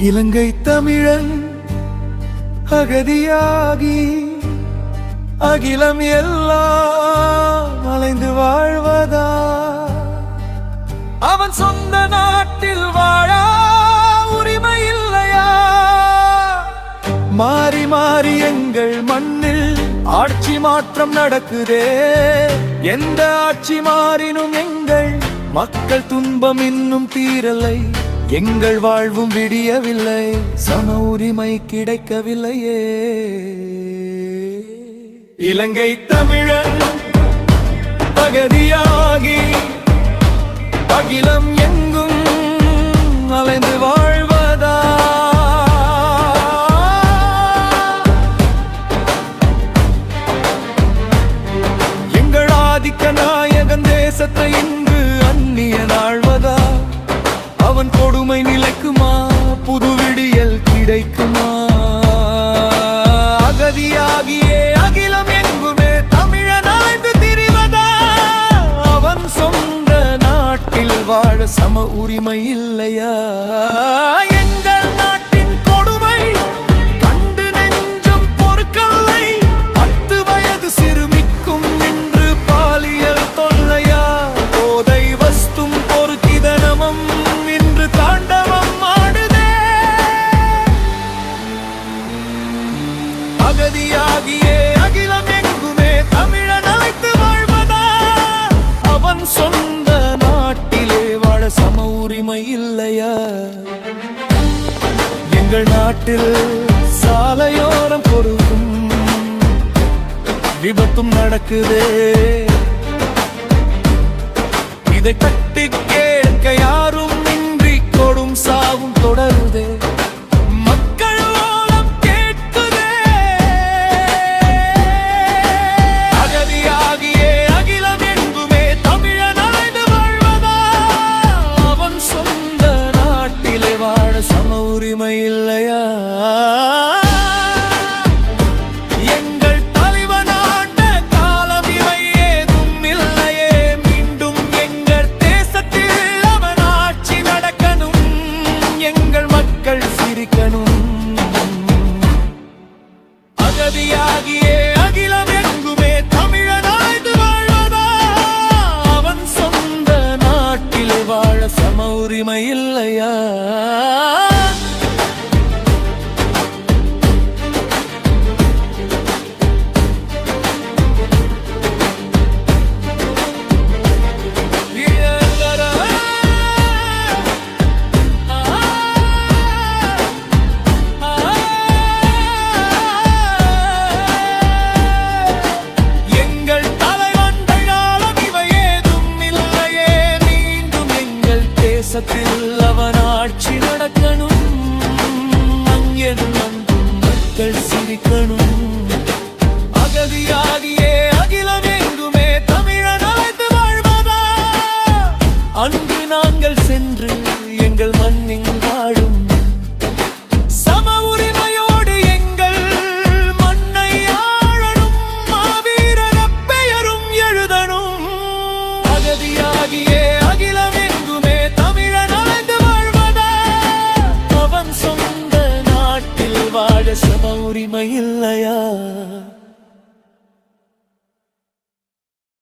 இலங்கை தமிழன் அகதியாகி அகிலம் எல்லாம் அலைந்து வாழ்வதா? அவன் சொந்த நாட்டில் வாழா உரிமை இல்லையா? மாறி மாறி எங்கள் மண்ணில் ஆட்சி மாற்றம் நடக்குதே. எந்த ஆட்சி மாறினும் எங்கள் மக்கள் துன்பம் இன்னும் தீரலை. எங்கள் வாழ்வும் விடியவில்லை, சம உரிமை கிடைக்கவில்லையே. இலங்கை தமிழன் அகதியாகி அகிலம் எங்கும் அலைந்து வாழ்வதா? எங்கள் ஆதிக்க நாயகன் தேசத்தை இன்று அந்நியன் ஆழ்வதா? அவன் கொடுமை நிலைக்குமா? புது விடியல் கிடைக்குமா? அகதியாகியே அகிலம் எங்குமே தமிழனாய்ந்து திரிவதா? அவன் சொந்த நாட்டில் வாழ சம உரிமை இல்லையா? எங்கள் நாட்டின் கொடுமை கண்டு நெஞ்சம் பொறுக்கவில்லை. 10 வயது சிறுமிக்கும் இன்று பாலியல் தொல்லையா? போதை வஸ்தும் பொறுக்கிதனமும் தாண்டவம் ஆடுதே. அகதியாகியே அகிலம் எங்குமே தமிழன் அழைத்து வாழ்வதா? அவன் சொந்த நாட்டிலே வாழ சம உரிமை இல்லையா? எங்கள் நாட்டில் சாலையோரம் பொருளும் விபத்தும் நடக்குதே. இதை தட்டி கேட்க யாரும் கொடும் சாவும் தொடருதே. மக்கள் ஓலம் கேட்குதே. அகதியாகியே அகிலம் எங்குமே தமிழன் அலைந்து வாழ்வதா? அவன் சொந்த நாட்டிலே வாழ சம உரிமை இல்லையா? எங்கள் தலைவன் ஆண்ட காலம் இவை ஏதும் இல்லையே. மீண்டும் எங்கள் தேசத்தில் அவன் ஆட்சி நடக்கணும். எங்கள் மக்கள் சிரிக்கணும். அகதியாகியே அகிலம் எங்குமே தமிழன் அழைத்து வாழ்வதா? அவன் சொந்த நாட்டில் வாழ சம உரிமை இல்லையா? அவன் ஆட்சி நடக்கணும். அங்கெனும் மக்கள் சிரிக்கணும். அகதியாகியே அகிலம் எங்குமே தமிழன் அழைத்து வாழ்வதா? அன்று நாங்கள் சென்று